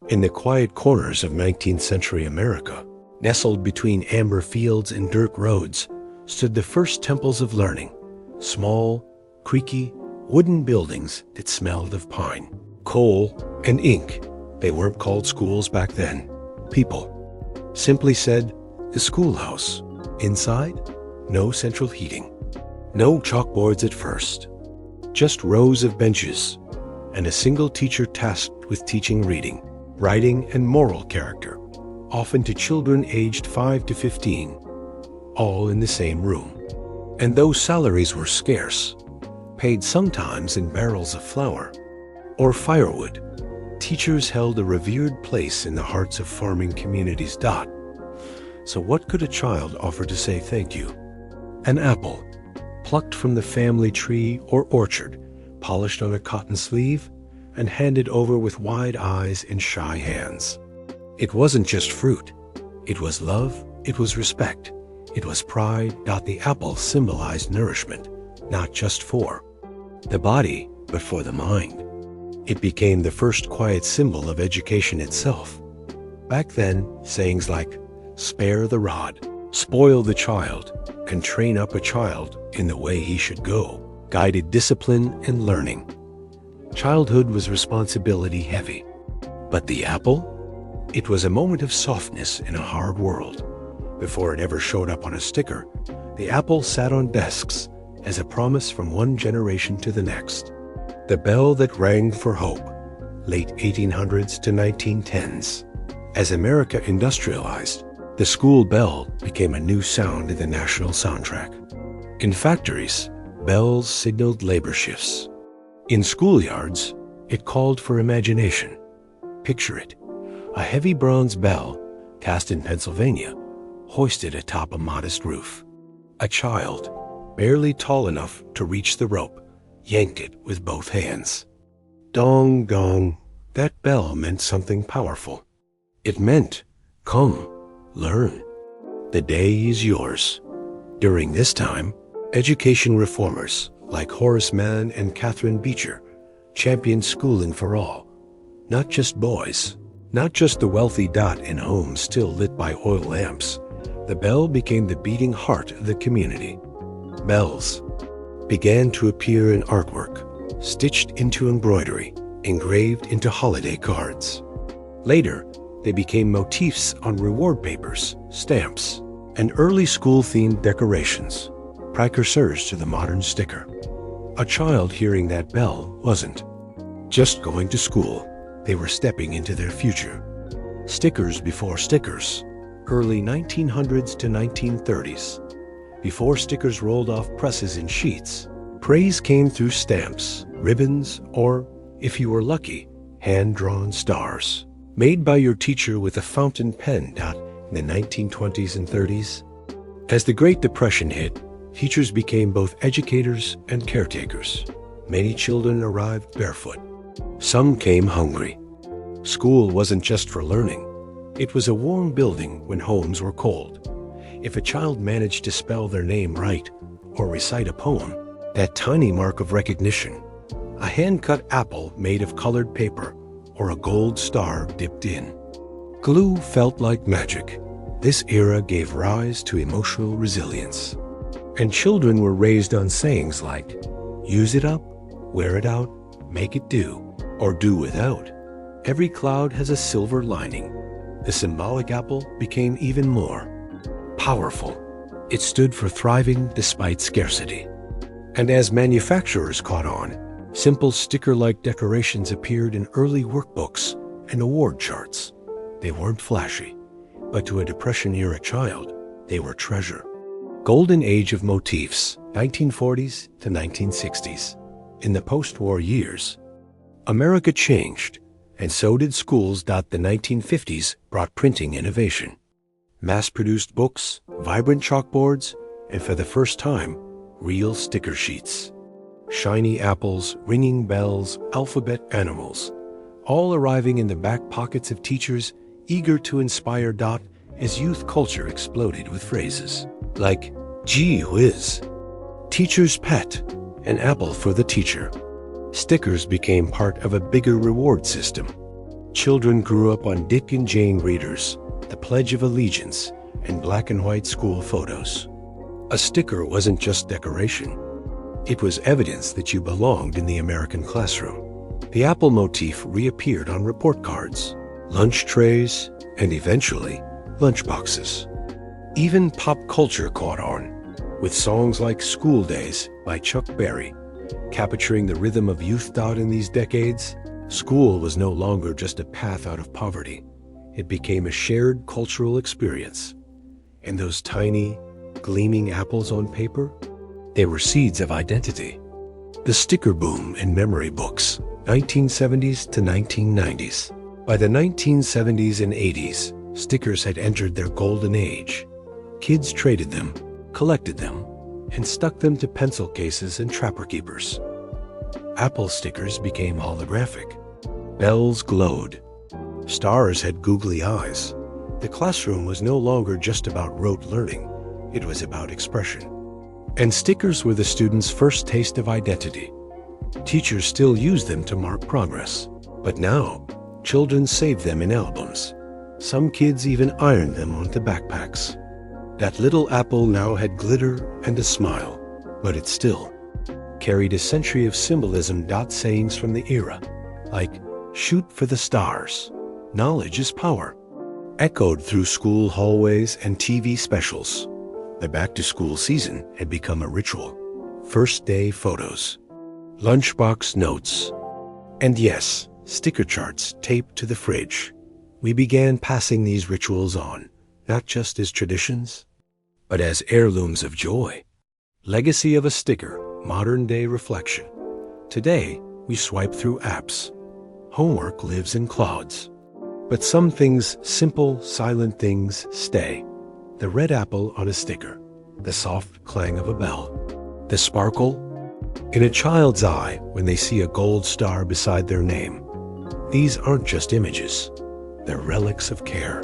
In the quiet corners of 19th century America, nestled between amber fields and dirt roads, stood the first temples of learning, small, creaky, wooden buildings that smelled of pine, coal, and ink. They weren't called schools back then. People. Simply said, the schoolhouse. Inside, no central heating. No chalkboards at first. Just rows of benches, and a single teacher tasked with teaching reading, writing, and moral character, often to children aged 5 to 15, all in the same room. And though salaries were scarce, paid sometimes in barrels of flour or firewood, teachers held a revered place in the hearts of farming communities. So what could a child offer to say thank you? An apple, plucked from the family tree or orchard, polished on a cotton sleeve, and handed over with wide eyes and shy hands. It wasn't just fruit. It was love, it was respect, it was pride. The apple symbolized nourishment, not just for the body, but for the mind. It became the first quiet symbol of education itself. Back then, sayings like, spare the rod, spoil the child, and train up a child in the way he should go, guided discipline and learning. Childhood was responsibility heavy. But the apple? It was a moment of softness in a hard world. Before it ever showed up on a sticker, the apple sat on desks as a promise from one generation to the next. The bell that rang for hope, late 1800s to 1910s. As America industrialized, the school bell became a new sound in the national soundtrack. In factories, bells signaled labor shifts. In schoolyards, it called for imagination. Picture it, a heavy bronze bell, cast in Pennsylvania, hoisted atop a modest roof. A child, barely tall enough to reach the rope, yanked it with both hands. Dong, dong, that bell meant something powerful. It meant, come, learn. The day is yours. During this time, education reformers like Horace Mann and Catherine Beecher championed schooling for all, not just boys, not just the wealthy. In homes still lit by oil lamps, the bell became the beating heart of the community. Bells began to appear in artwork, stitched into embroidery, engraved into holiday cards. Later, they became motifs on reward papers, stamps, and early school-themed decorations, precursors to the modern sticker. A child hearing that bell wasn't just going to school. They were stepping into their future. Stickers before stickers, early 1900s to 1930s. Before stickers rolled off presses in sheets, praise came through stamps, ribbons, or, if you were lucky, hand-drawn stars, made by your teacher with a fountain pen. In the 1920s and 30s, as the Great Depression hit, teachers became both educators and caretakers. Many children arrived barefoot. Some came hungry. School wasn't just for learning. It was a warm building when homes were cold. If a child managed to spell their name right or recite a poem, that tiny mark of recognition, a hand-cut apple made of colored paper, or a gold star dipped in. Glue felt like magic. This era gave rise to emotional resilience. And children were raised on sayings like, use it up, wear it out, make it do, or do without. Every cloud has a silver lining. The symbolic apple became even more powerful. It stood for thriving despite scarcity. And as manufacturers caught on, simple sticker-like decorations appeared in early workbooks and award charts. They weren't flashy, but to a Depression-era child, they were treasure. Golden age of motifs, 1940s to 1960s. In the post-war years, America changed, and so did schools. The 1950s brought printing innovation. Mass-produced books, vibrant chalkboards, and for the first time, real sticker sheets. Shiny apples, ringing bells, alphabet animals, all arriving in the back pockets of teachers eager to inspire. As youth culture exploded with phrases like, gee whiz, teacher's pet, an apple for the teacher. Stickers became part of a bigger reward system. Children grew up on Dick and Jane readers, the Pledge of Allegiance, and black and white school photos. A sticker wasn't just decoration. It was evidence that you belonged in the American classroom. The apple motif reappeared on report cards, lunch trays, and eventually, lunchboxes. Even pop culture caught on, with songs like School Days by Chuck Berry, capturing the rhythm of youth. In these decades, school was no longer just a path out of poverty. It became a shared cultural experience. And those tiny, gleaming apples on paper, they were seeds of identity. The sticker boom in memory books, 1970s to 1990s. By the 1970s and 80s, stickers had entered their golden age. Kids traded them, collected them, and stuck them to pencil cases and trapper keepers. Apple stickers became holographic. Bells glowed. Stars had googly eyes. The classroom was no longer just about rote learning. It was about expression. And stickers were the students' first taste of identity. Teachers still used them to mark progress. But now, children saved them in albums. Some kids even ironed them onto backpacks. That little apple now had glitter and a smile, but it still carried a century of symbolism. Sayings from the era, like, "Shoot for the stars. Knowledge is power," echoed through school hallways and TV specials. The back-to-school season had become a ritual. First day photos, lunchbox notes, and yes, sticker charts taped to the fridge. We began passing these rituals on, not just as traditions, but as heirlooms of joy. Legacy of a sticker, modern-day reflection. Today, we swipe through apps. Homework lives in clouds. But some things, simple, silent things, stay. The red apple on a sticker, the soft clang of a bell, the sparkle in a child's eye when they see a gold star beside their name. These aren't just images. They're relics of care,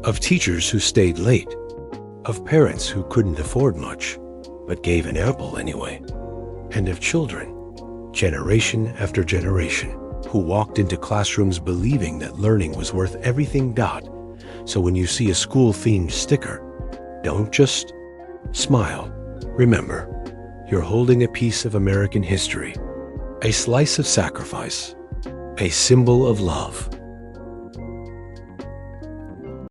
of teachers who stayed late, of parents who couldn't afford much, but gave an apple anyway, and of children, generation after generation, who walked into classrooms believing that learning was worth everything. So when you see a school-themed sticker, don't just smile. Remember, you're holding a piece of American history, a slice of sacrifice, a symbol of love.